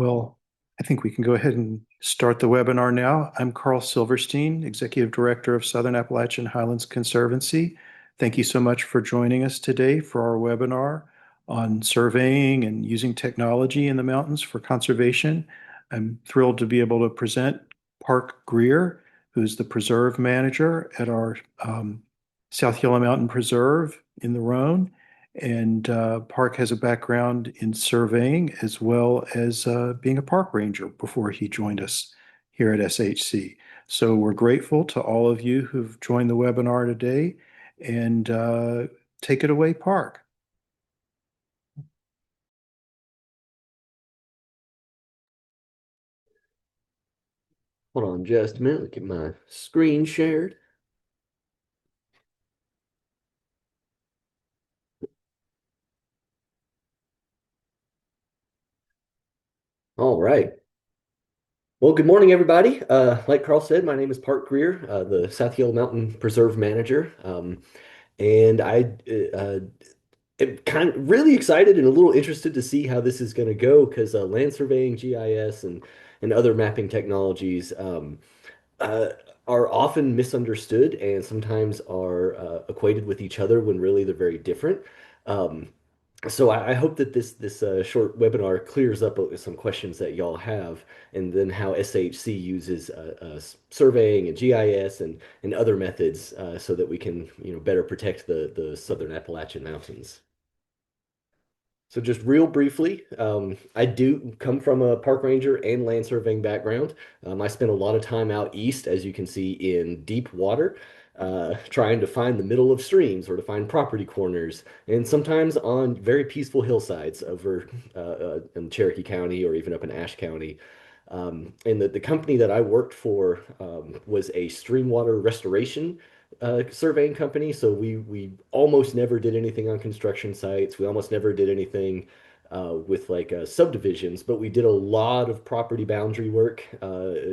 Well, I think we can go ahead and start the webinar now. I'm Carl Silverstein, Executive Director of Southern Appalachian Highlands Conservancy. Thank you so much for joining us today for our webinar on surveying and using technology in the mountains for conservation. I'm thrilled to be able to present Park Greer, who's the preserve manager at our South Yellow Mountain Preserve in the Rhone. And Park has a background in surveying as well as being a park ranger before he joined us here at SHC. So we're grateful to all of you who've joined the webinar today, and take it away, Park. Hold on just a minute. Get my screen shared. All right. Well, good morning, everybody. Like Carl said, my name is Park Greer, the South Yellow Mountain Preserve Manager. And I am kind of really excited and a little interested to see how this is going to go because land surveying, GIS, and other mapping technologies uh, are often misunderstood and sometimes are equated with each other when really they're very different. Um, so I hope that this short webinar clears up some questions that y'all have, and then how SAHC uses surveying and GIS and other methods so that we can better protect the Southern Appalachian Mountains. So just real briefly, I do come from a park ranger and land surveying background. I spent a lot of time out east, as you can see, in deep water, trying to find the middle of streams or to find property corners, and sometimes on very peaceful hillsides over in Cherokee County or even up in Ashe County. And the company that I worked for was a stream water restoration surveying company. So we almost never did anything on construction sites. We almost never did anything with like subdivisions, but we did a lot of property boundary work,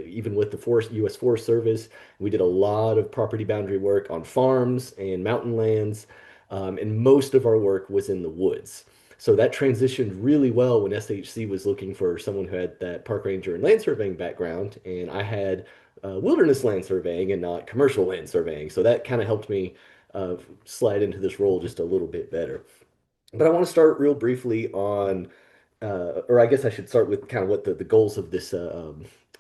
even with the U.S. Forest Service. We did a lot of property boundary work on farms and mountain lands, and most of our work was in the woods. So that transitioned really well when SHC was looking for someone who had that park ranger and land surveying background, and I had wilderness land surveying and not commercial land surveying. So that kind of helped me slide into this role just a little bit better. But I want to start real briefly on, or I guess I should start with kind of what the goals of this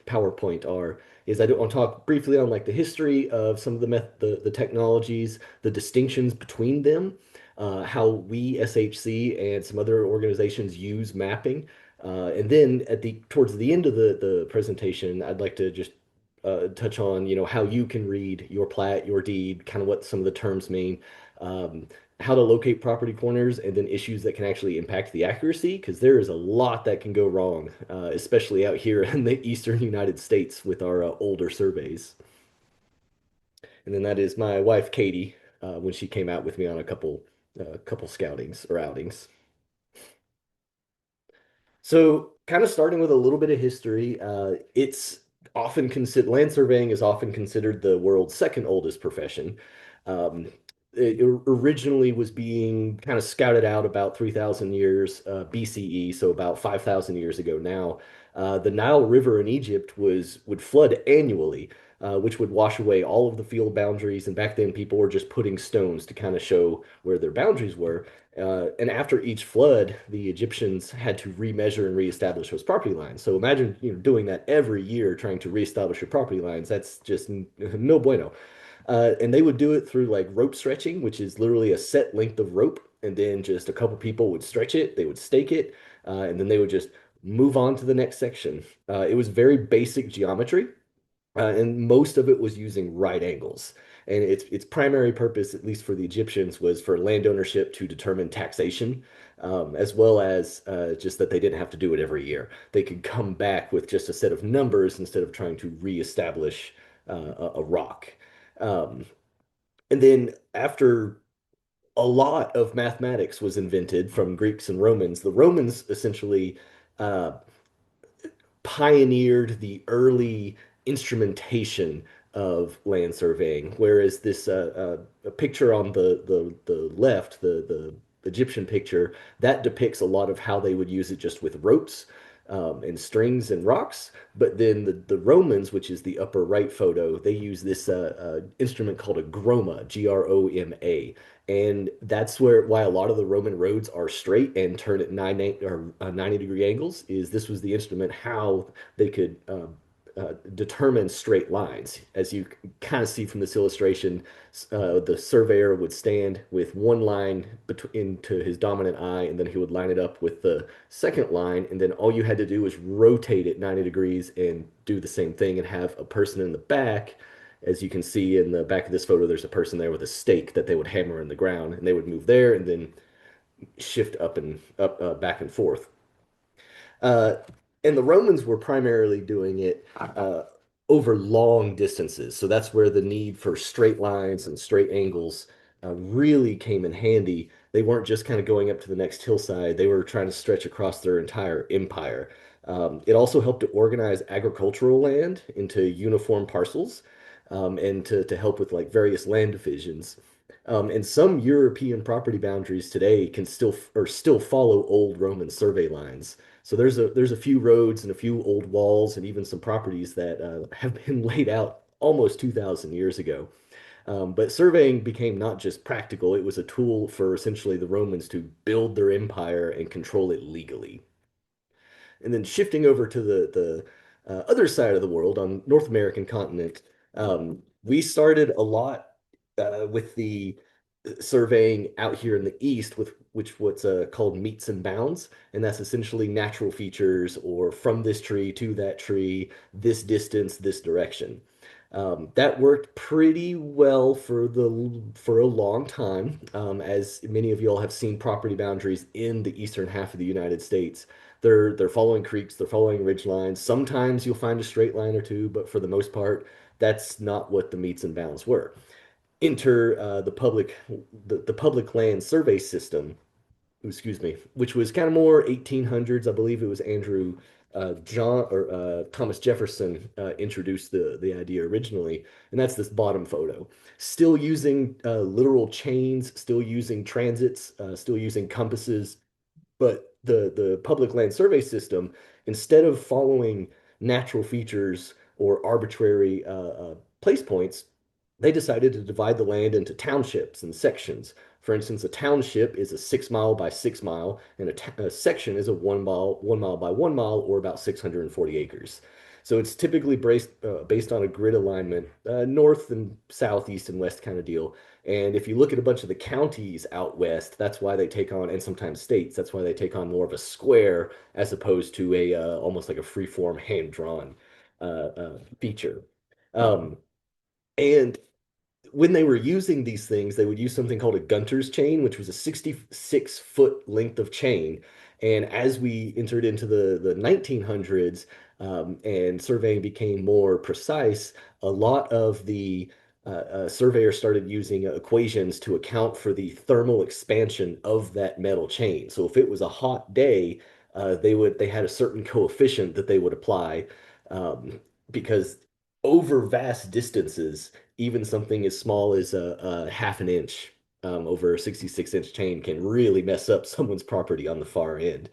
PowerPoint are. Is I do want to talk briefly on like the history of some of the technologies, the distinctions between them, how we SHC and some other organizations use mapping, and then at the towards the end of the presentation, I'd like to just touch on how you can read your plat, your deed, kind of what some of the terms mean. How to locate property corners, and then issues that can actually impact the accuracy, because there is a lot that can go wrong, especially out here in the eastern United States with our older surveys. And then that is my wife, Katie, when she came out with me on a couple scoutings or outings. So, kind of starting with a little bit of history, it's often considered land surveying is often considered the world's second oldest profession. Um, it originally was being kind of scouted out about 3,000 years BCE, so about 5,000 years ago now. The Nile River in Egypt would flood annually, which would wash away all of the field boundaries. And back then, people were just putting stones to kind of show where their boundaries were. And after each flood, the Egyptians had to remeasure and reestablish those property lines. So imagine, doing that every year, trying to reestablish your property lines. That's just no bueno. And they would do it through like rope stretching, which is literally a set length of rope, and then just a couple people would stretch it, they would stake it, and then they would just move on to the next section. It was very basic geometry, and most of it was using right angles. And its primary purpose, at least for the Egyptians, was for land ownership to determine taxation, as well as just that they didn't have to do it every year. They could come back with just a set of numbers instead of trying to reestablish a rock. Um, and then after a lot of mathematics was invented from Greeks and Romans, the Romans essentially uh, pioneered the early instrumentation of land surveying, whereas this a picture on the left, the Egyptian picture, that depicts a lot of how they would use it just with ropes. and strings and rocks. But then the Romans, which is the upper right photo, they use this instrument called a groma, Groma. And that's why a lot of the Roman roads are straight and turn at 90-degree angles, is this was the instrument how they could determine straight lines. As you kind of see from this illustration, the surveyor would stand with one line into his dominant eye, and then he would line it up with the second line, and then all you had to do was rotate it 90 degrees and do the same thing and have a person in the back. As you can see in the back of this photo, there's a person there with a stake that they would hammer in the ground, and they would move there and then shift up and up, back and forth. Uh, and the Romans were primarily doing it over long distances. So that's where the need for straight lines and straight angles really came in handy. They weren't just kind of going up to the next hillside, they were trying to stretch across their entire empire. It also helped to organize agricultural land into uniform parcels, and to help with like various land divisions. And some European property boundaries today can still follow old Roman survey lines. So there's a few roads and a few old walls and even some properties that have been laid out almost 2,000 years ago. But surveying became not just practical, it was a tool for essentially the Romans to build their empire and control it legally. And then shifting over to the other side of the world on North American continent, we started a lot with the surveying out here in the east with what's called meets and bounds, and that's essentially natural features or from this tree to that tree, this distance, this direction. That worked pretty well for a long time, as many of y'all have seen property boundaries in the eastern half of the United States. They're following creeks, they're following ridge lines. Sometimes you'll find a straight line or two, but for the most part, that's not what the meets and bounds were. Enter the public land survey system, excuse me, which was kind of more 1800s. I believe it was Andrew John or Thomas Jefferson introduced the idea originally, and that's this bottom photo. Still using literal chains, still using transits, still using compasses, but the public land survey system, instead of following natural features or arbitrary place points, they decided to divide the land into townships and sections. For instance, a township is a 6 mile by 6 mile, and a section is a 1 mile by 1 mile, or about 640 acres. So it's typically based on a grid alignment, north and south, east and west kind of deal. And if you look at a bunch of the counties out west, that's why they take on, and sometimes states, that's why they take on more of a square as opposed to a almost like a free-form hand-drawn feature. Um, and when they were using these things, they would use something called a Gunter's chain, which was a 66-foot length of chain. And as we entered into the 1900s, and surveying became more precise, a lot of the surveyors started using equations to account for the thermal expansion of that metal chain. So if it was a hot day, they had a certain coefficient that they would apply, because over vast distances, even something as small as a half an inch over a 66-inch chain can really mess up someone's property on the far end.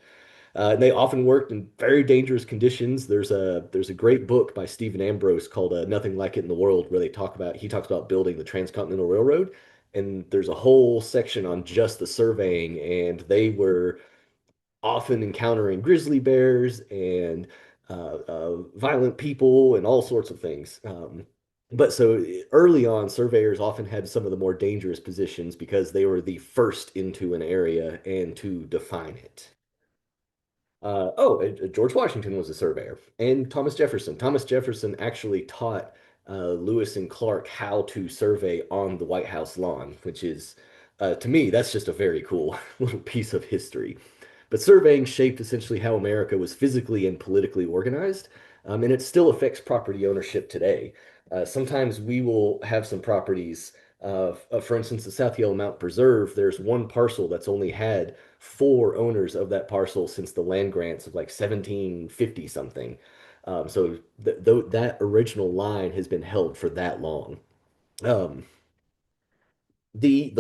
And they often worked in very dangerous conditions. There's a great book by Stephen Ambrose called "Nothing Like It in the World," where he talks about building the Transcontinental Railroad, and there's a whole section on just the surveying, and they were often encountering grizzly bears and violent people and all sorts of things. But so early on, surveyors often had some of the more dangerous positions because they were the first into an area and to define it. George Washington was a surveyor, and Thomas Jefferson. Thomas Jefferson actually taught Lewis and Clark how to survey on the White House lawn, which is, to me, that's just a very cool little piece of history. But surveying shaped essentially how America was physically and politically organized, and it still affects property ownership today. Sometimes we will have some properties, for instance, the South Yellow Mountain Preserve, there's one parcel that's only had four owners of that parcel since the land grants of like 1750 something. So that original line has been held for that long. Um, The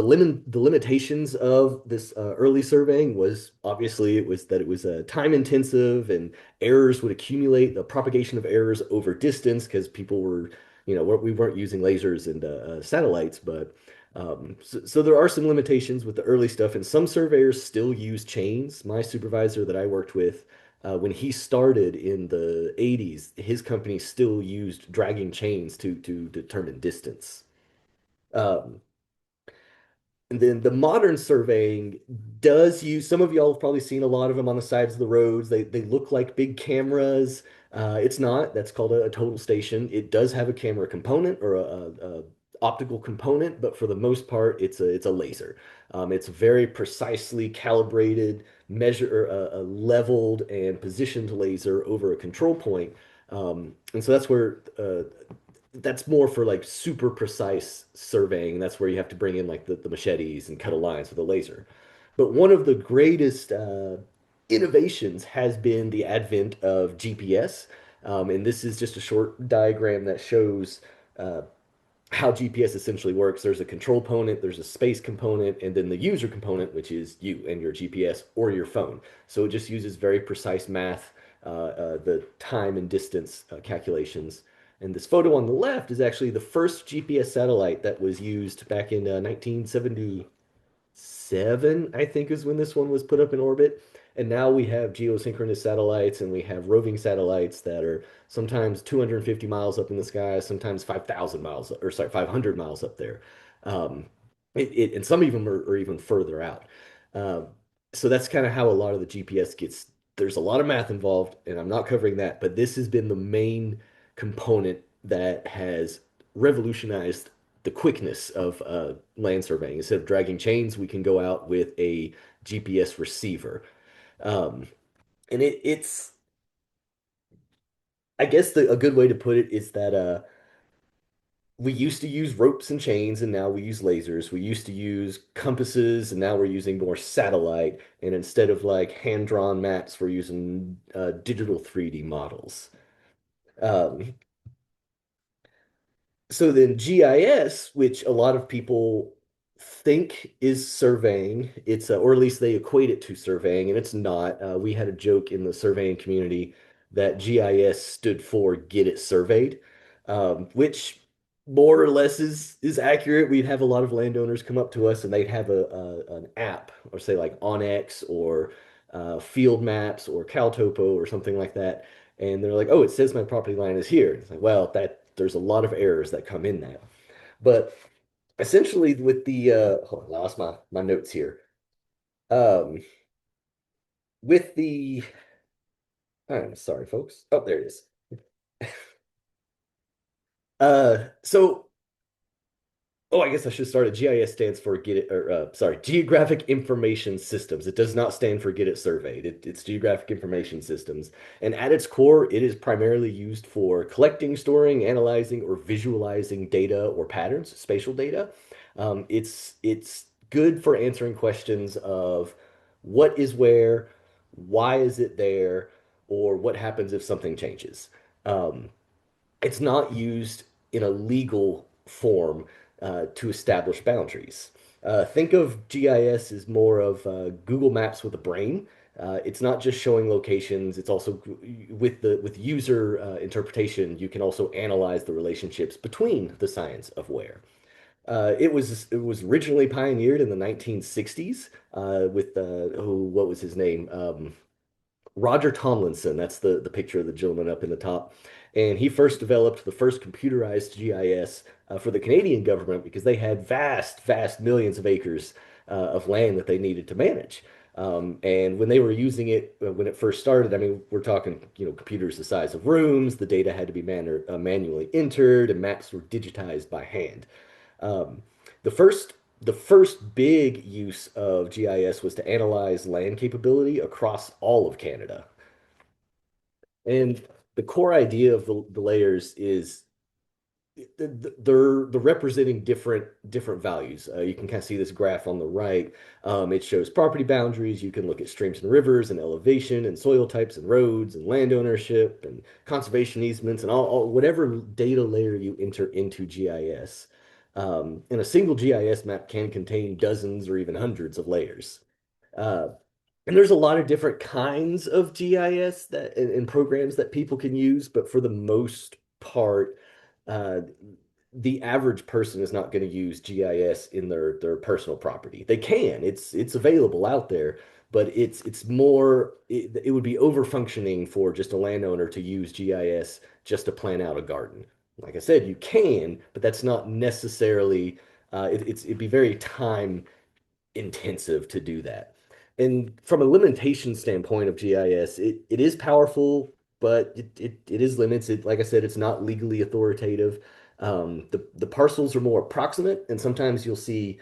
limitations of this early surveying was obviously it was time intensive and errors would accumulate, the propagation of errors over distance because people were, we weren't using lasers and satellites, but so there are some limitations with the early stuff, and some surveyors still use chains. My supervisor that I worked with, when he started in the 80s, his company still used dragging chains to determine distance. Um, and then the modern surveying does use, some of y'all have probably seen a lot of them on the sides of the roads. They look like big cameras. It's not. That's called a total station. It does have a camera component or a optical component, but for the most part, it's a laser. It's very precisely calibrated, leveled and positioned laser over a control point. And so that's more for like super precise surveying. That's where you have to bring in like the machetes and cut a line with a laser. But one of the greatest innovations has been the advent of GPS. And this is just a short diagram that shows uh, how GPS essentially works. There's a control component, there's a space component, and then the user component, which is you and your GPS or your phone. So it just uses very precise math, the time and distance calculations. And this photo on the left is actually the first GPS satellite that was used back in 1977, I think is when this one was put up in orbit. And now we have geosynchronous satellites and we have roving satellites that are sometimes 250 miles up in the sky, sometimes 5,000 miles, or sorry, 500 miles up there. Um, and some even are even further out. Um, so that's kind of how a lot of the GPS gets. There's a lot of math involved, and I'm not covering that, but this has been the main component that has revolutionized the quickness of land surveying. Instead of dragging chains, we can go out with a GPS receiver. Um, and it's, I guess a good way to put it is that we used to use ropes and chains, and now we use lasers. We used to use compasses, and now we're using more satellite. And instead of like hand-drawn maps, we're using digital 3D models. Um, So then GIS, which a lot of people think is surveying, or at least they equate it to surveying, and it's not. We had a joke in the surveying community that GIS stood for Get It Surveyed, which more or less is accurate. We'd have a lot of landowners come up to us and they'd have an app, or say like OnX or Field Maps or CalTopo or something like that, and they're like, "Oh, it says my property line is here." It's like, well, that there's a lot of errors that come in that. But essentially, with the hold on, I lost my notes here. Um, with the I'm sorry, folks. Oh, there it is. So Oh, I guess I should start. GIS stands for Get It, or sorry, Geographic Information Systems. It does not stand for Get It Surveyed. It's Geographic Information Systems. And at its core, it is primarily used for collecting, storing, analyzing, or visualizing data or patterns, spatial data. It's good for answering questions of what is where, why is it there, or what happens if something changes. Um, it's not used in a legal form to establish boundaries. Think of GIS as more of Google Maps with a brain. It's not just showing locations. It's also with user interpretation, you can also analyze the relationships between the science of where. It was originally pioneered in the 1960s with what was his name? Roger Tomlinson, that's the picture of the gentleman up in the top. And he first developed the first computerized GIS for the Canadian government because they had vast millions of acres of land that they needed to manage. And when they were using it, when it first started, I mean, we're talking, computers the size of rooms, the data had to be manually entered, and maps were digitized by hand. Um, the first big use of GIS was to analyze land capability across all of Canada. And the core idea of the layers is they're representing different values. You can kind of see this graph on the right. It shows property boundaries. You can look at streams and rivers and elevation and soil types and roads and land ownership and conservation easements and all whatever data layer you enter into GIS. And a single GIS map can contain dozens or even hundreds of layers. Uh, and there's a lot of different kinds of GIS that and programs that people can use, but for the most part, uh, the average person is not going to use GIS in their personal property. They can. It's available out there, but it's more it would be over functioning for just a landowner to use GIS just to plan out a garden. Like I said, you can, but that's not necessarily it'd be very time intensive to do that. And from a limitation standpoint of GIS, it is powerful, but it is limited. Like I said, it's not legally authoritative. The parcels are more approximate, and sometimes you'll see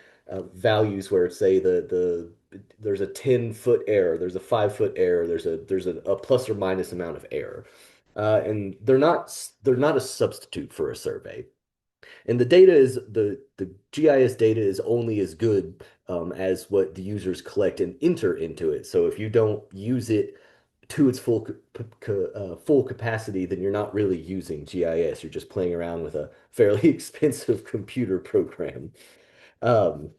values where it's say there's a 10-foot error, there's a 5-foot error, there's a plus or minus amount of error. And they're not a substitute for a survey. And the data is the GIS data is only as good as what the users collect and enter into it. So if you don't use it to its full capacity, then you're not really using GIS. You're just playing around with a fairly expensive computer program. Um,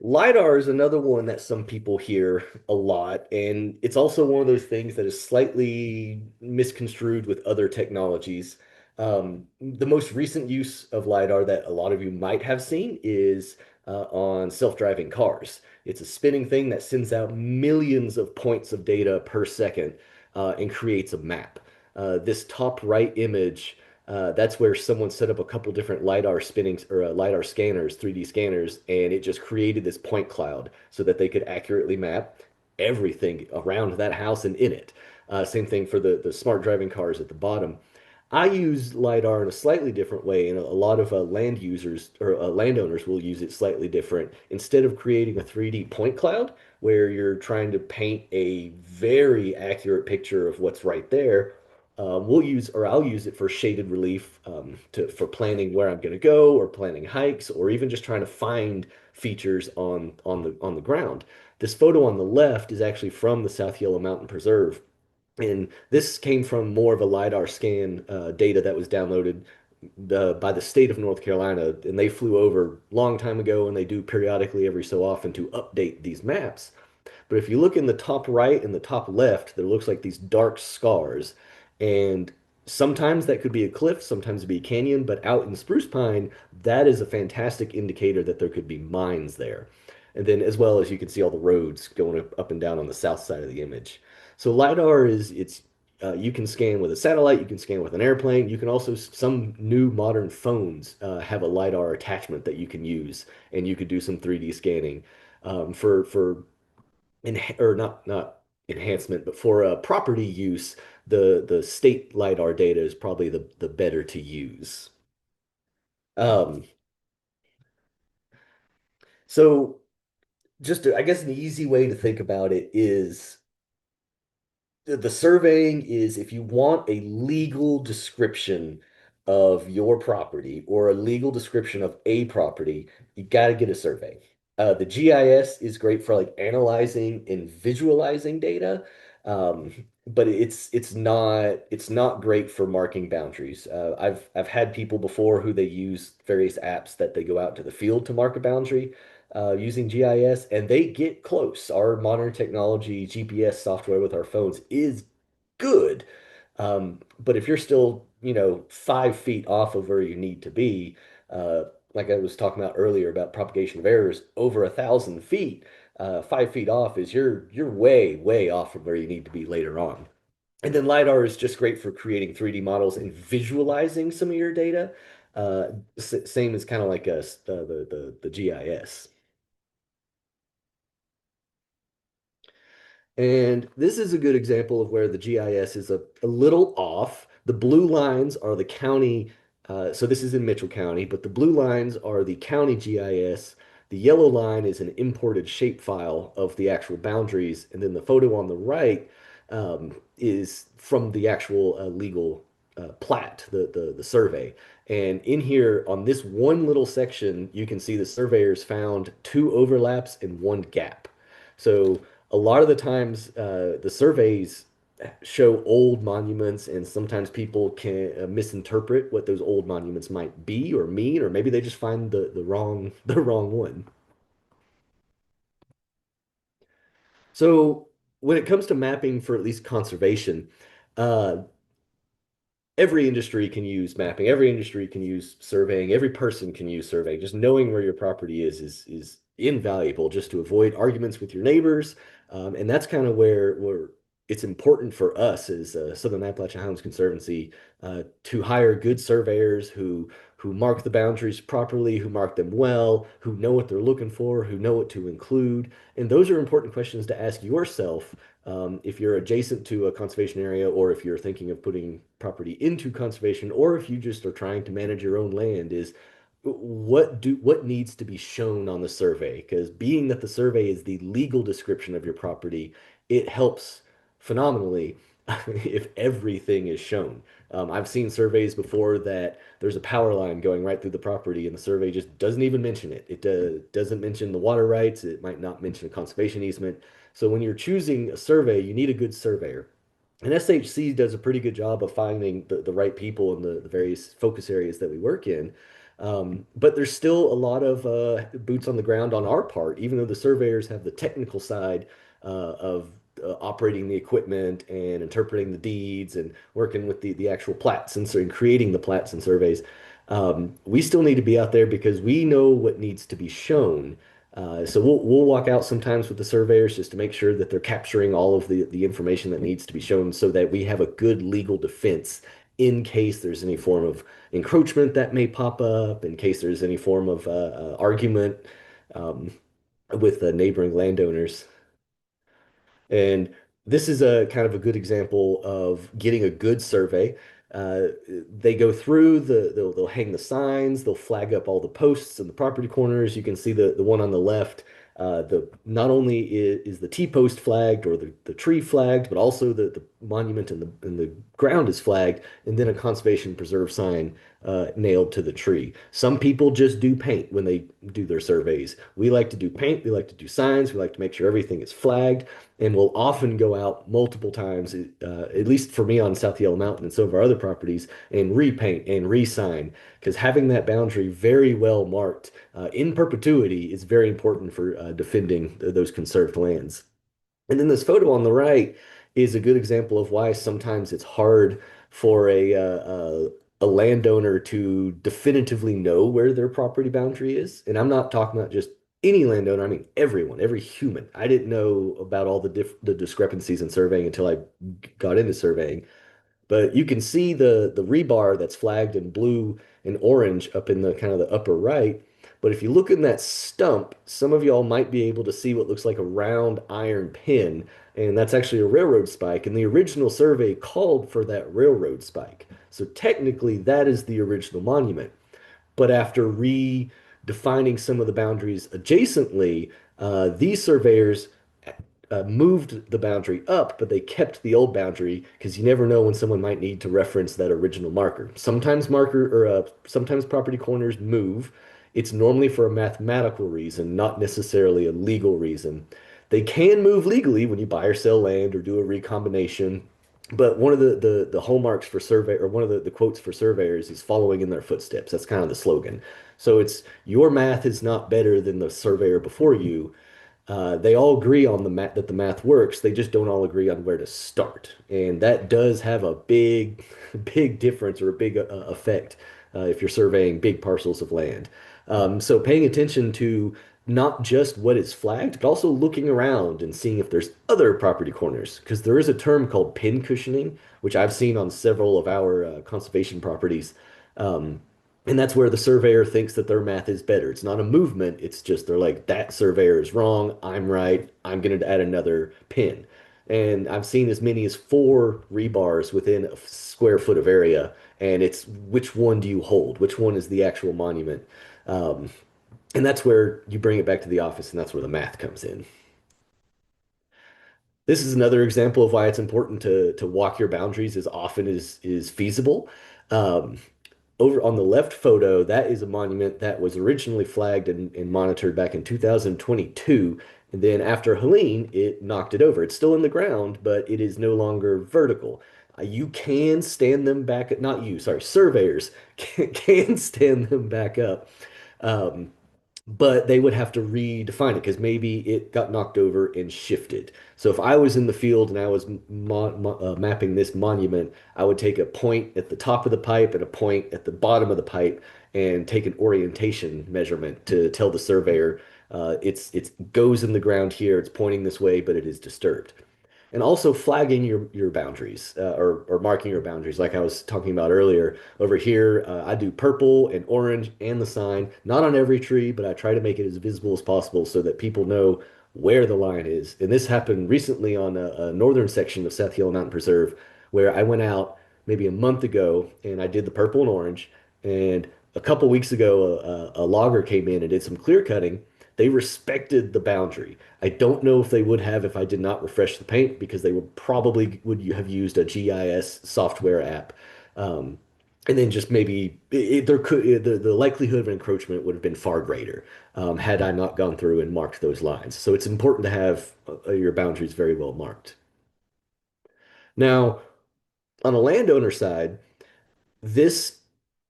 LiDAR is another one that some people hear a lot, and it's also one of those things that is slightly misconstrued with other technologies. The most recent use of LiDAR that a lot of you might have seen is on self-driving cars. It's a spinning thing that sends out millions of points of data per second and creates a map. This top right image that's where someone set up a couple different LiDAR spinnings or LiDAR scanners, 3D scanners, and it just created this point cloud so that they could accurately map everything around that house and in it. Same thing for the smart driving cars at the bottom. I use LiDAR in a slightly different way, and a lot of land users or landowners will use it slightly different. Instead of creating a 3D point cloud where you're trying to paint a very accurate picture of what's right there, I'll use it for shaded relief for planning where I'm going to go or planning hikes or even just trying to find features on the ground. This photo on the left is actually from the South Yellow Mountain Preserve. And this came from more of a LiDAR scan data that was downloaded by the state of North Carolina. And they flew over a long time ago, and they do periodically every so often to update these maps. But if you look in the top right and the top left, there looks like these dark scars. And sometimes that could be a cliff, sometimes it'd be a canyon, but out in Spruce Pine, that is a fantastic indicator that there could be mines there. And then as well as you can see all the roads going up and down on the south side of the image. So LiDAR it's you can scan with a satellite, you can scan with an airplane. You can also some new modern phones have a LiDAR attachment that you can use, and you could do some 3D scanning for or not enhancement, but for property use, the state LiDAR data is probably the better to use. Um, so I guess an easy way to think about it is the surveying is if you want a legal description of your property or a legal description of a property, you got to get a survey. The GIS is great for like analyzing and visualizing data, but it's not great for marking boundaries. I've had people before who they use various apps that they go out to the field to mark a boundary using GIS, and they get close. Our modern technology, GPS software with our phones is good. But if you're still, 5 feet off of where you need to be, like I was talking about earlier about propagation of errors, over 1,000 feet, 5 feet off is you're way, way off from where you need to be later on. And then LiDAR is just great for creating 3D models and visualizing some of your data. Same as kind of like the GIS. And this is a good example of where the GIS is a little off. The blue lines are the county, so this is in Mitchell County, but the blue lines are the county GIS. The yellow line is an imported shapefile of the actual boundaries, and then the photo on the right is from the actual legal plat, the survey. And in here, on this one little section, you can see the surveyors found two overlaps and one gap. So a lot of the times the surveys show old monuments, and sometimes people can misinterpret what those old monuments might be or mean, or maybe they just find the wrong the wrong one. So when it comes to mapping for at least conservation, uh, every industry can use mapping, every industry can use surveying, every person can use surveying. Just knowing where your property is invaluable just to avoid arguments with your neighbors. And that's kind of where it's important for us as Southern Appalachian Highlands Conservancy to hire good surveyors who mark the boundaries properly, who mark them well, who know what they're looking for, who know what to include. And those are important questions to ask yourself if you're adjacent to a conservation area, or if you're thinking of putting property into conservation, or if you just are trying to manage your own land, is what needs to be shown on the survey? Because being that the survey is the legal description of your property, it helps phenomenally if everything is shown. I've seen surveys before that there's a power line going right through the property, and the survey just doesn't even mention it. It doesn't mention the water rights. It might not mention a conservation easement. So when you're choosing a survey, you need a good surveyor. And SHC does a pretty good job of finding the right people in the various focus areas that we work in. But there's still a lot of boots on the ground on our part, even though the surveyors have the technical side of operating the equipment and interpreting the deeds and working with the actual plats and creating the plats and surveys. We still need to be out there because we know what needs to be shown. So we'll walk out sometimes with the surveyors just to make sure that they're capturing all of the information that needs to be shown so that we have a good legal defense in case there's any form of encroachment that may pop up, in case there's any form of argument um, with the neighboring landowners. And this is a kind of a good example of getting a good survey. They go through they'll hang the signs, they'll flag up all the posts and the property corners. You can see the one on the left. The not only is the T-post flagged or the tree flagged, but also the monument and the ground is flagged, and then a conservation preserve sign nailed to the tree. Some people just do paint when they do their surveys. We like to do paint, we like to do signs, we like to make sure everything is flagged, and we'll often go out multiple times, at least for me on South Yellow Mountain and some of our other properties, and repaint and re-sign, because having that boundary very well marked in perpetuity is very important for defending those conserved lands. And then this photo on the right is a good example of why sometimes it's hard for a landowner to definitively know where their property boundary is. And I'm not talking about just any landowner, I mean everyone, every human. I didn't know about all the discrepancies in surveying until I got into surveying. But you can see the rebar that's flagged in blue and orange up in the kind of the upper right. But if you look in that stump, some of y'all might be able to see what looks like a round iron pin, and that's actually a railroad spike. And the original survey called for that railroad spike. So technically, that is the original monument. But after redefining some of the boundaries adjacently, these surveyors moved the boundary up, but they kept the old boundary because you never know when someone might need to reference that original marker. Sometimes property corners move. It's normally for a mathematical reason, not necessarily a legal reason. They can move legally when you buy or sell land or do a recombination. But one of the hallmarks for survey, or one of the quotes for surveyors, is following in their footsteps. That's kind of the slogan. So it's your math is not better than the surveyor before you. They all agree on the math that the math works. They just don't all agree on where to start, and that does have a big, big difference or a big effect if you're surveying big parcels of land. So paying attention to not just what is flagged, but also looking around and seeing if there's other property corners, because there is a term called pin cushioning, which I've seen on several of our conservation properties. Um, and that's where the surveyor thinks that their math is better. It's not a movement. It's just they're like, that surveyor is wrong. I'm right. I'm going to add another pin. And I've seen as many as four rebars within a square foot of area. And it's which one do you hold? Which one is the actual monument? Um, and that's where you bring it back to the office, and that's where the math comes in. This is another example of why it's important to walk your boundaries as often as is feasible. Um, Over on the left photo, that is a monument that was originally flagged and monitored back in 2022, And then after Helene, it knocked it over. It's still in the ground, but it is no longer vertical. You can stand them back, not you, sorry, surveyors can stand them back up. Um, but they would have to redefine it because maybe it got knocked over and shifted. So if I was in the field and I was mapping this monument, I would take a point at the top of the pipe and a point at the bottom of the pipe and take an orientation measurement to tell the surveyor it's goes in the ground here, it's pointing this way, but it is disturbed. And also flagging your boundaries or marking your boundaries, like I was talking about earlier. Over here, I do purple and orange and the sign, not on every tree, but I try to make it as visible as possible so that people know where the line is. And this happened recently on a northern section of South Hill Mountain Preserve, where I went out maybe a month ago and I did the purple and orange. And a couple weeks ago, a logger came in and did some clear cutting. They respected the boundary. I don't know if they would have if I did not refresh the paint because they would probably would have used a GIS software app. Um, and then just maybe there could the likelihood of encroachment would have been far greater had I not gone through and marked those lines. So it's important to have your boundaries very well marked. Now, on a landowner side, this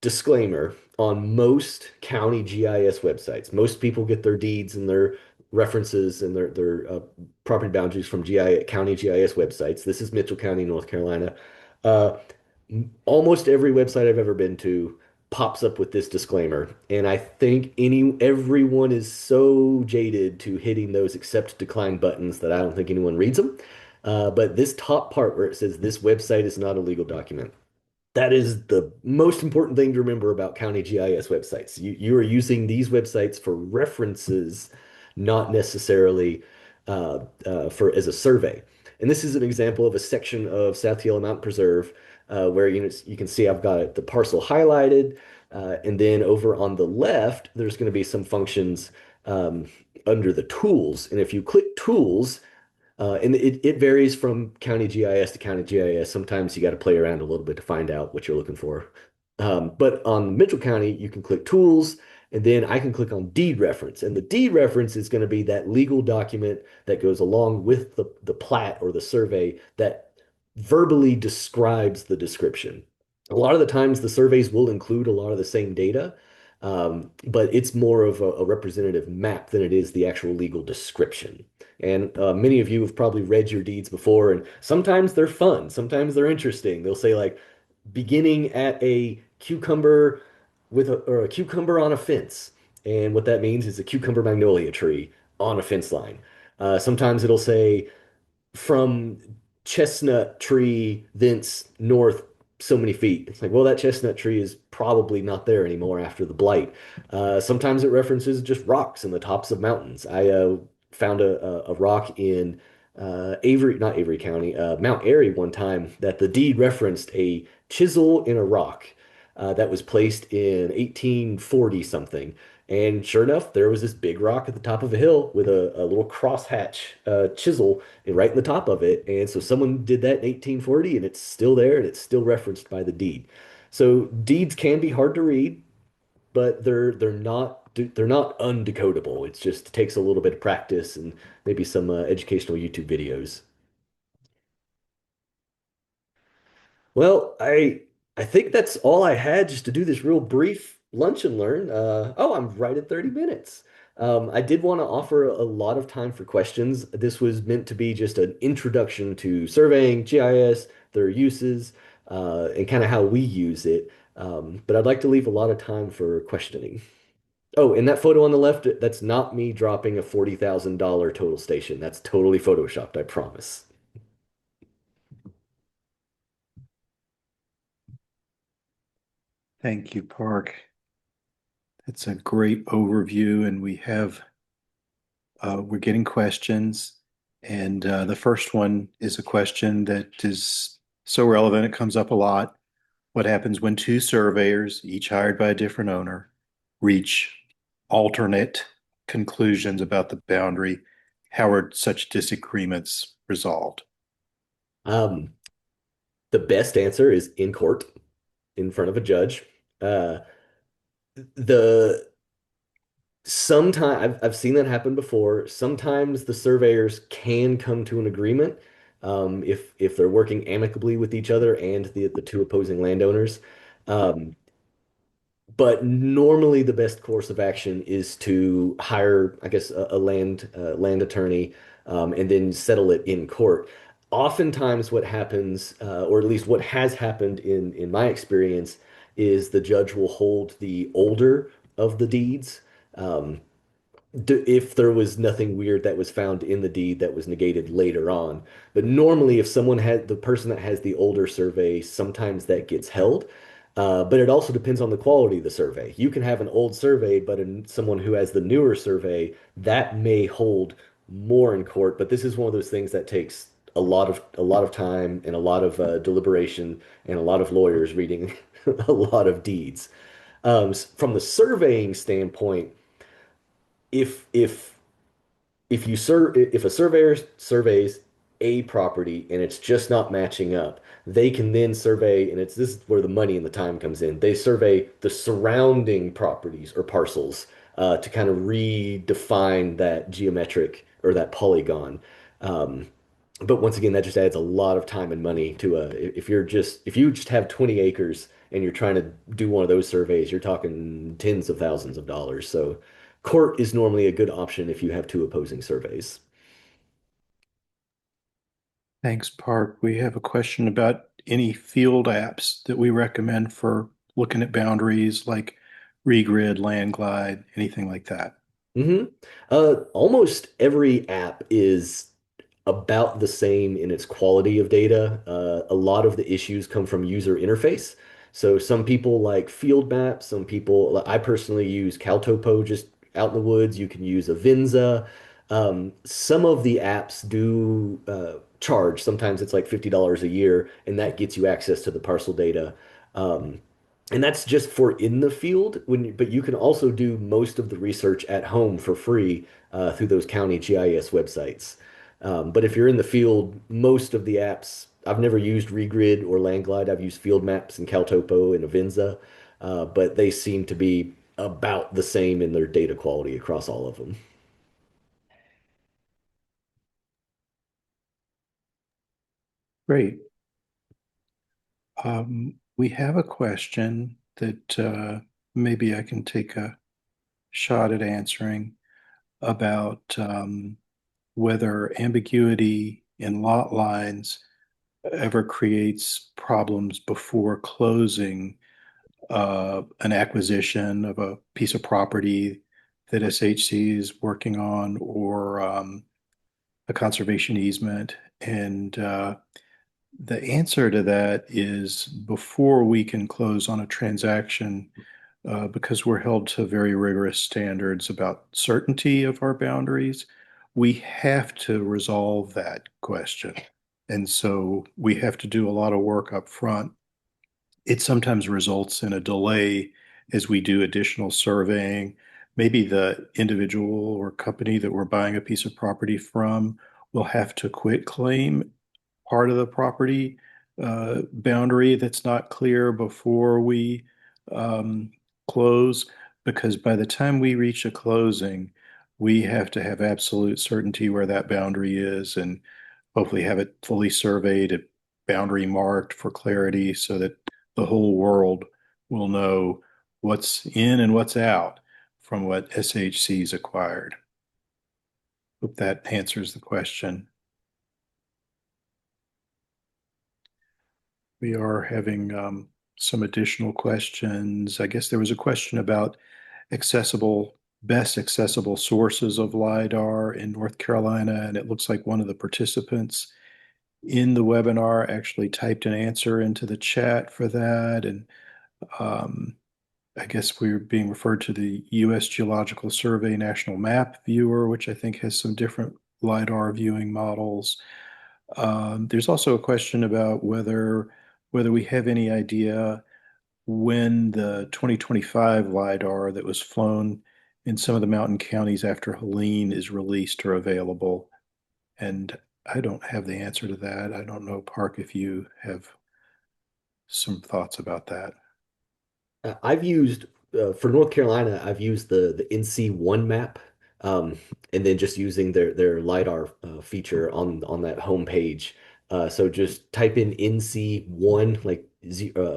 disclaimer on most county GIS websites. Most people get their deeds and their references and their property boundaries from county GIS websites. This is Mitchell County, North Carolina. Uh, Almost every website I've ever been to pops up with this disclaimer, and I think everyone is so jaded to hitting those accept decline buttons that I don't think anyone reads them. But this top part where it says this website is not a legal document, that is the most important thing to remember about county GIS websites. You are using these websites for references, not necessarily for as a survey. And this is an example of a section of South Yellow Mountain Preserve where you can see I've got the parcel highlighted. And then over on the left, there's going to be some functions um, under the tools. And if you click tools, and it varies from county GIS to county GIS. Sometimes you got to play around a little bit to find out what you're looking for. But on Mitchell County, you can click tools, and then I can click on deed reference. And the deed reference is going to be that legal document that goes along with the plat or the survey that verbally describes the description. A lot of the times, the surveys will include a lot of the same data, but it's more of a representative map than it is the actual legal description. And many of you have probably read your deeds before, and sometimes they're fun, sometimes they're interesting. They'll say like beginning at a cucumber or a cucumber on a fence. And what that means is a cucumber magnolia tree on a fence line. Sometimes it'll say from chestnut tree thence north so many feet. It's like, well, that chestnut tree is probably not there anymore after the blight. Sometimes it references just rocks in the tops of mountains. I found a rock in not Avery County, Mount Airy one time that the deed referenced a chisel in a rock that was placed in 1840 something. And sure enough, there was this big rock at the top of a hill with a little crosshatch chisel right in the top of it. And so someone did that in 1840 and it's still there and it's still referenced by the deed. So deeds can be hard to read, but they're not undecodable. It just takes a little bit of practice and maybe some educational YouTube videos. Well, I think that's all I had just to do this real brief lunch and learn. Oh, I'm right at 30 minutes. I did want to offer a lot of time for questions. This was meant to be just an introduction to surveying, GIS, their uses, and kind of how we use it. But I'd like to leave a lot of time for questioning. Oh, and that photo on the left, that's not me dropping a $40,000 total station. That's totally photoshopped, I promise. Thank you, Park. It's a great overview, and we're getting questions. And the first one is a question that is so relevant, it comes up a lot. What happens when two surveyors, each hired by a different owner, reach alternate conclusions about the boundary? How are such disagreements resolved? Um, the best answer is in court, in front of a judge. Uh, the Sometimes I've seen that happen before. Sometimes the surveyors can come to an agreement if they're working amicably with each other and the two opposing landowners. Um, but normally the best course of action is to hire, I guess, a land attorney and then settle it in court. Oftentimes, what happens, or at least what has happened in my experience, is the judge will hold the older of the deeds. Um, if there was nothing weird that was found in the deed that was negated later on. But normally, if someone had the person that has the older survey, sometimes that gets held. But it also depends on the quality of the survey. You can have an old survey, but someone who has the newer survey, that may hold more in court. But this is one of those things that takes a lot of time and a lot of deliberation and a lot of lawyers reading a lot of deeds. From the surveying standpoint, if if if a surveyor surveys a property and it's just not matching up, they can then survey, and this is where the money and the time comes in. They survey the surrounding properties or parcels to kind of redefine that geometric or that polygon. Um, but once again, that just adds a lot of time and money to if you just have 20 acres and you're trying to do one of those surveys, you're talking tens of thousands of dollars. So court is normally a good option if you have two opposing surveys. Thanks, Park. We have a question about any field apps that we recommend for looking at boundaries like Regrid, Landglide, anything like that. hmm Almost every app is about the same in its quality of data. A lot of the issues come from user interface. So some people like field maps, some people, I personally use Caltopo just out in the woods. You can use Avinza. Some of the apps do charge. Sometimes it's like $50 a year, and that gets you access to the parcel data. Um, and that's just for in the field but you can also do most of the research at home for free through those county GIS websites. But if you're in the field, most of the apps, I've never used Regrid or Landglide. I've used Field Maps and Caltopo and Avinza, but they seem to be about the same in their data quality across all of them. Great. We have a question that maybe I can take a shot at answering about whether ambiguity in lot lines ever creates problems before closing an acquisition of a piece of property that SHC is working on or a conservation easement. And the answer to that is before we can close on a transaction, because we're held to very rigorous standards about certainty of our boundaries, we have to resolve that question. And so we have to do a lot of work up front. It sometimes results in a delay as we do additional surveying. Maybe the individual or company that we're buying a piece of property from will have to quit claim part of the property boundary that's not clear before we um, close, because by the time we reach a closing, we have to have absolute certainty where that boundary is and hopefully have it fully surveyed, and boundary marked for clarity so that the whole world will know what's in and what's out from what SHC's acquired. Hope that answers the question. We are having some additional questions. I guess there was a question about best accessible sources of LiDAR in North Carolina, and it looks like one of the participants in the webinar actually typed an answer into the chat for that. And um, I guess we're being referred to the U.S. Geological Survey National Map Viewer, which I think has some different LiDAR viewing models. There's also a question about whether we have any idea when the 2025 LiDAR that was flown in some of the mountain counties after Helene is released or available. And I don't have the answer to that. I don't know, Park, if you have some thoughts about that. I've used for North Carolina, I've used the NC1 map, um, and then just using their LiDAR feature on that homepage. So just type in NC1, like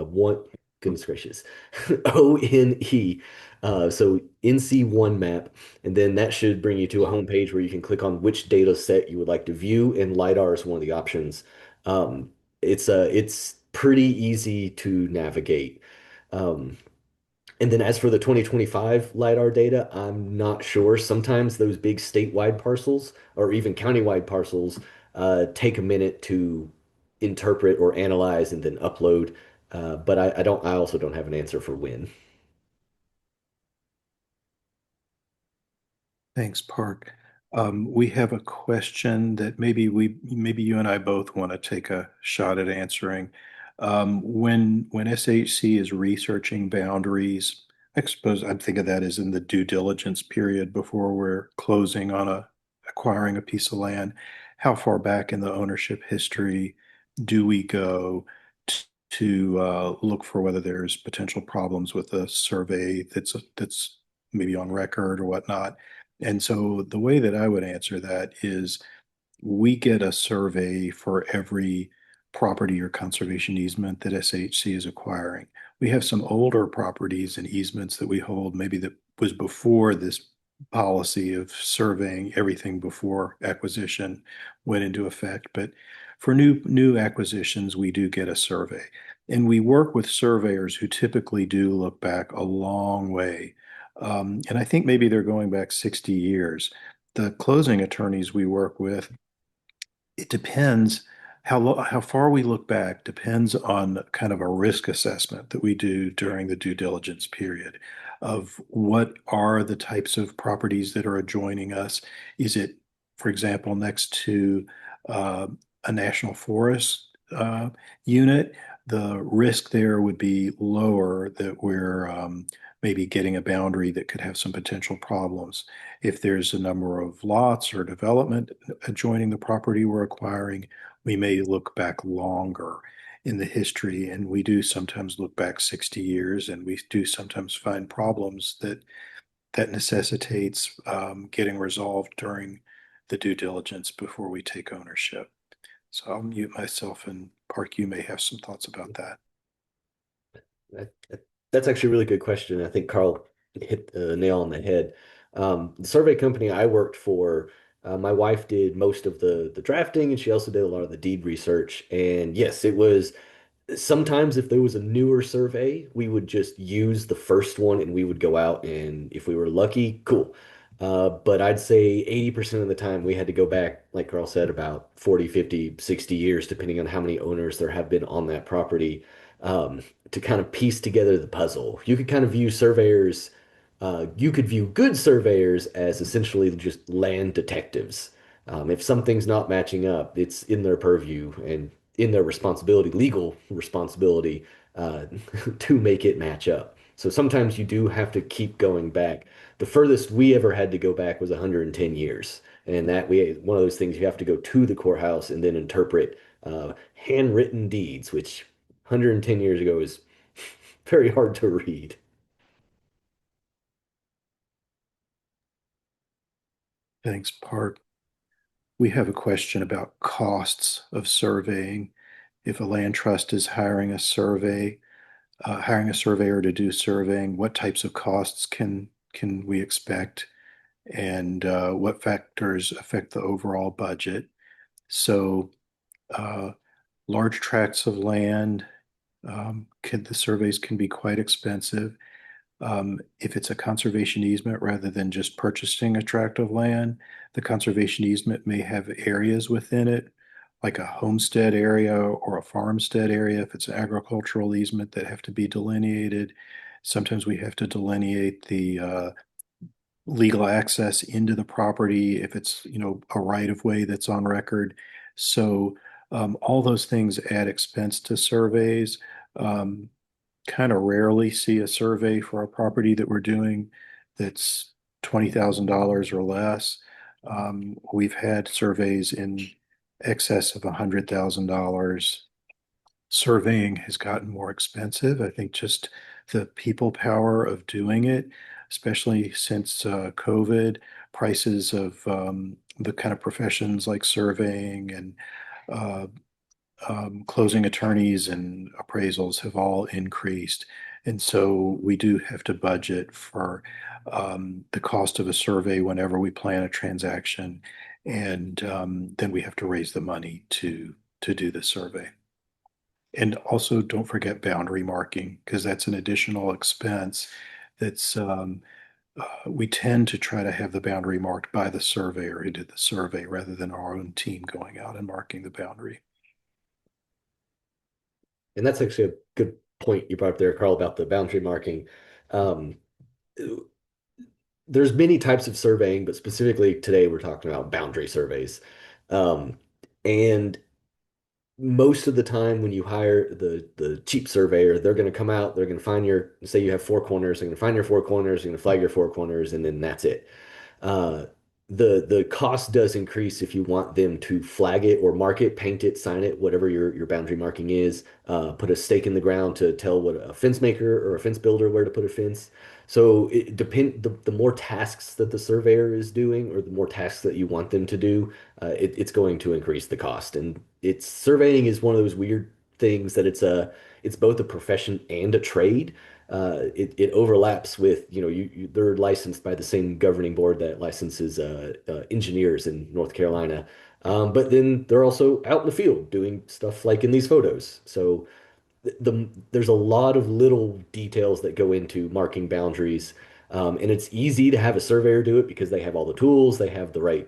one, goodness gracious, ONE. So NC1 map, and then that should bring you to a homepage where you can click on which data set you would like to view, and LiDAR is one of the options. Um, it's pretty easy to navigate. Um, and then as for the 2025 LiDAR data, I'm not sure. Sometimes those big statewide parcels or even countywide parcels take a minute to interpret or analyze and then upload. But I also don't have an answer for when. Thanks, Park. We have a question that maybe you and I both want to take a shot at answering. When SHC is researching boundaries, I suppose I'd think of that as in the due diligence period before we're closing on acquiring a piece of land. How far back in the ownership history do we go to look for whether there's potential problems with a survey that's maybe on record or whatnot? And so the way that I would answer that is we get a survey for every property or conservation easement that SHC is acquiring. We have some older properties and easements that we hold, maybe that was before this policy of surveying everything before acquisition went into effect. But for new acquisitions, we do get a survey. And we work with surveyors who typically do look back a long way. And I think maybe they're going back 60 years. The closing attorneys we work with, it depends how far we look back depends on kind of a risk assessment that we do during the due diligence period of what are the types of properties that are adjoining us. Is it, for example, next to uh, a national forest unit? The risk there would be lower that we're maybe getting a boundary that could have some potential problems. If there's a number of lots or development adjoining the property we're acquiring, we may look back longer in the history. And we do sometimes look back 60 years, and we do sometimes find problems that necessitates getting resolved during the due diligence before we take ownership. So I'll mute myself, and Park, you may have some thoughts about that. That's actually a really good question. I think Carl hit the nail on the head. The survey company I worked for, my wife did most of the drafting, and she also did a lot of the deed research. And yes, it was sometimes if there was a newer survey, we would just use the first one and we would go out and if we were lucky, cool. But I'd say 80% of the time we had to go back, like Carl said, about 40, 50, 60 years, depending on how many owners there have been on that property, to kind of piece together the puzzle. You could kind of view surveyors, you could view good surveyors as essentially just land detectives. If something's not matching up, it's in their purview and in their responsibility, legal responsibility, uh, to make it match up. So sometimes you do have to keep going back. The furthest we ever had to go back was 110 years. And that we one of those things you have to go to the courthouse and then interpret handwritten deeds, which 110 years ago is very hard to read. Thanks, Park. We have a question about costs of surveying. If a land trust is hiring a surveyor to do surveying, what types of costs can we expect, and what factors affect the overall budget? So, uh, large tracts of land, the surveys can be quite expensive. If it's a conservation easement rather than just purchasing a tract of land, the conservation easement may have areas within it, like a homestead area or a farmstead area. If it's an agricultural easement that have to be delineated, sometimes we have to delineate the legal access into the property if it's, a right of way that's on record. So all those things add expense to surveys. Um, Kind of rarely see a survey for a property that we're doing that's $20,000 or less. We've had surveys in excess of $100,000. surveying has gotten more expensive. I think just the people power of doing it, especially since COVID, prices of the kind of professions like surveying and uh, closing attorneys and appraisals have all increased. And so we do have to budget for the cost of a survey whenever we plan a transaction. And then we have to raise the money to do the survey. And also don't forget boundary marking because that's an additional expense that's we tend to try to have the boundary marked by the surveyor who did the survey rather than our own team going out and marking the boundary. And that's actually a good point you brought up there, Carl, about the boundary marking. Um, there's many types of surveying, but specifically today we're talking about boundary surveys. Um, and most of the time when you hire the cheap surveyor, they're going to come out, they're going to find your, say you have four corners, they're going to find your four corners, they're going to flag your four corners, and then that's it. Uh, the cost does increase if you want them to flag it or mark it, paint it, sign it, whatever your boundary marking is. Put a stake in the ground to tell what a fence maker or a fence builder where to put a fence. So it depend the more tasks that the surveyor is doing, or the more tasks that you want them to do, it's going to increase the cost. And it's surveying is one of those weird things that it's both a profession and a trade. It overlaps with, they're licensed by the same governing board that licenses engineers in North Carolina. But then they're also out in the field doing stuff like in these photos. So there's a lot of little details that go into marking boundaries. And it's easy to have a surveyor do it because they have all the tools, they have the right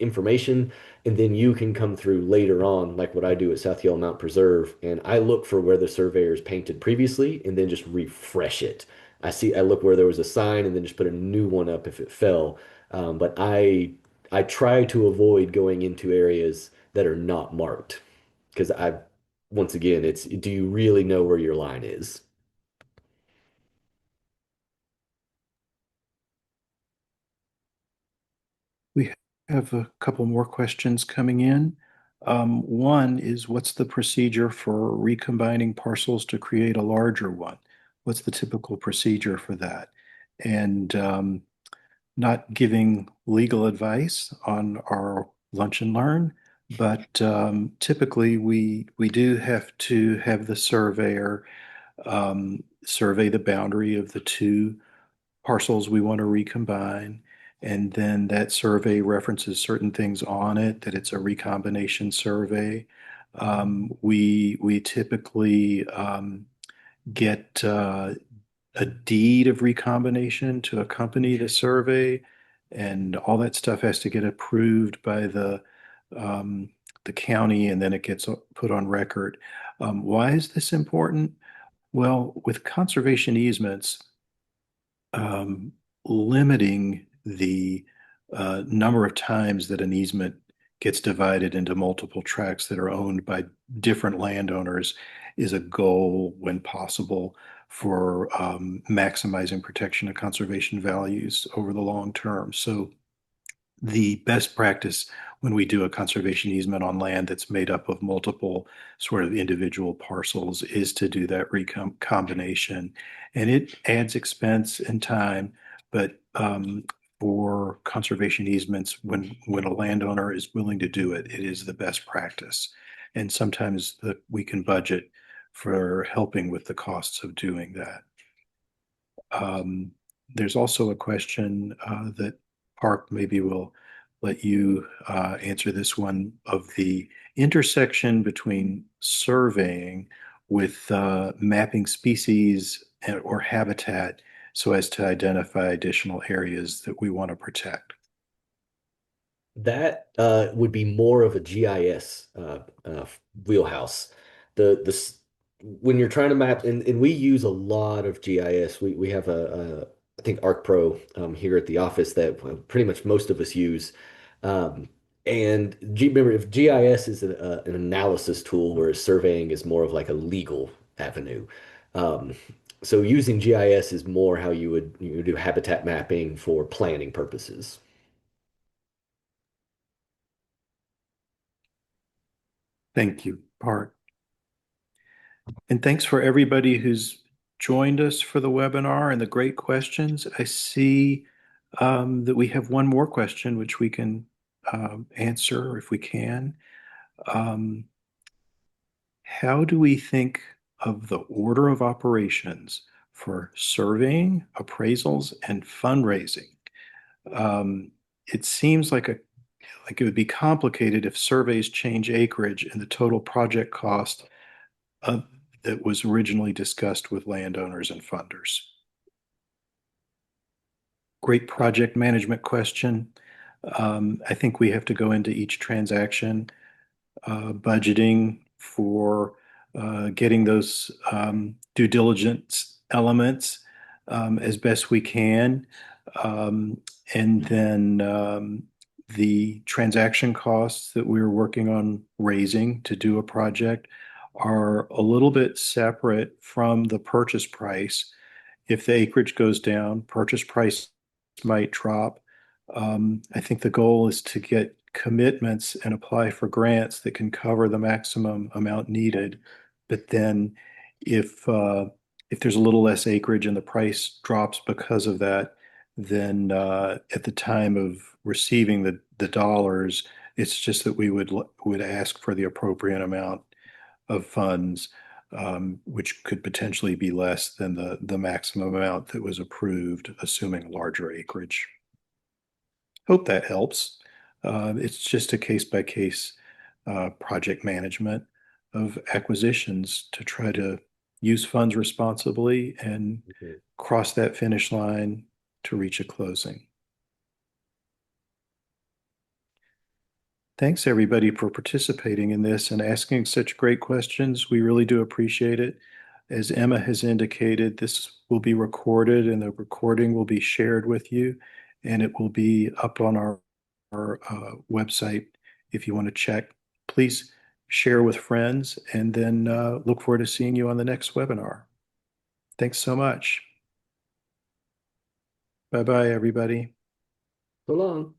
information, and then you can come through later on, like what I do at South Yellow Mountain Preserve, and I look for where the surveyors painted previously, and then just refresh it. I look where there was a sign, and then just put a new one up if it fell. But I try to avoid going into areas that are not marked because once again, it's do you really know where your line is? We have a couple more questions coming in. One is what's the procedure for recombining parcels to create a larger one? What's the typical procedure for that? And not giving legal advice on our lunch and learn, but typically we do have to have the surveyor survey the boundary of the two parcels we want to recombine. And then that survey references certain things on it, that it's a recombination survey. We typically get a deed of recombination to accompany the survey, and all that stuff has to get approved by um, the county, and then it gets put on record. Why is this important? Well, with conservation easements, um, limiting the number of times that an easement gets divided into multiple tracts that are owned by different landowners is a goal when possible for maximizing protection of conservation values over the long term. So the best practice when we do a conservation easement on land that's made up of multiple sort of individual parcels is to do that recombination. And it adds expense and time, but for conservation easements, when a landowner is willing to do it, it is the best practice. And sometimes we can budget for helping with the costs of doing that. Um, there's also a question that Park maybe will let you answer this one of the intersection between surveying with mapping species or habitat so as to identify additional areas that we want to protect. That would be more of a GIS wheelhouse. The when you're trying to map, and we use a lot of GIS. We have I think ArcPro here at the office that pretty much most of us use. Um, and remember, if GIS is an analysis tool, whereas surveying is more of like a legal avenue. Um, so using GIS is more how you would do habitat mapping for planning purposes. Thank you, Park. And thanks for everybody who's joined us for the webinar and the great questions. I see that we have one more question which we can answer if we can. Um, how do we think of the order of operations for surveying, appraisals, and fundraising? Um, it seems like it would be complicated if surveys change acreage and the total project cost uh, that was originally discussed with landowners and funders. Great project management question. I think we have to go into each transaction, budgeting for getting those due diligence elements as best we can. Um, and then the transaction costs that we were working on raising to do a project are a little bit separate from the purchase price. If the acreage goes down, purchase price might drop. I think the goal is to get commitments and apply for grants that can cover the maximum amount needed. But then if there's a little less acreage and the price drops because of that, then at the time of receiving the dollars, it's just that we would ask for the appropriate amount of funds, which could potentially be less than the maximum amount that was approved, assuming larger acreage. Hope that helps. It's just a case by case project management of acquisitions to try to use funds responsibly and Mhm. cross that finish line to reach a closing. Thanks everybody for participating in this and asking such great questions. We really do appreciate it. As Emma has indicated, this will be recorded and the recording will be shared with you and it will be up on our website if you want to check. Please share with friends and then look forward to seeing you on the next webinar. Thanks so much. Bye-bye, everybody. So long.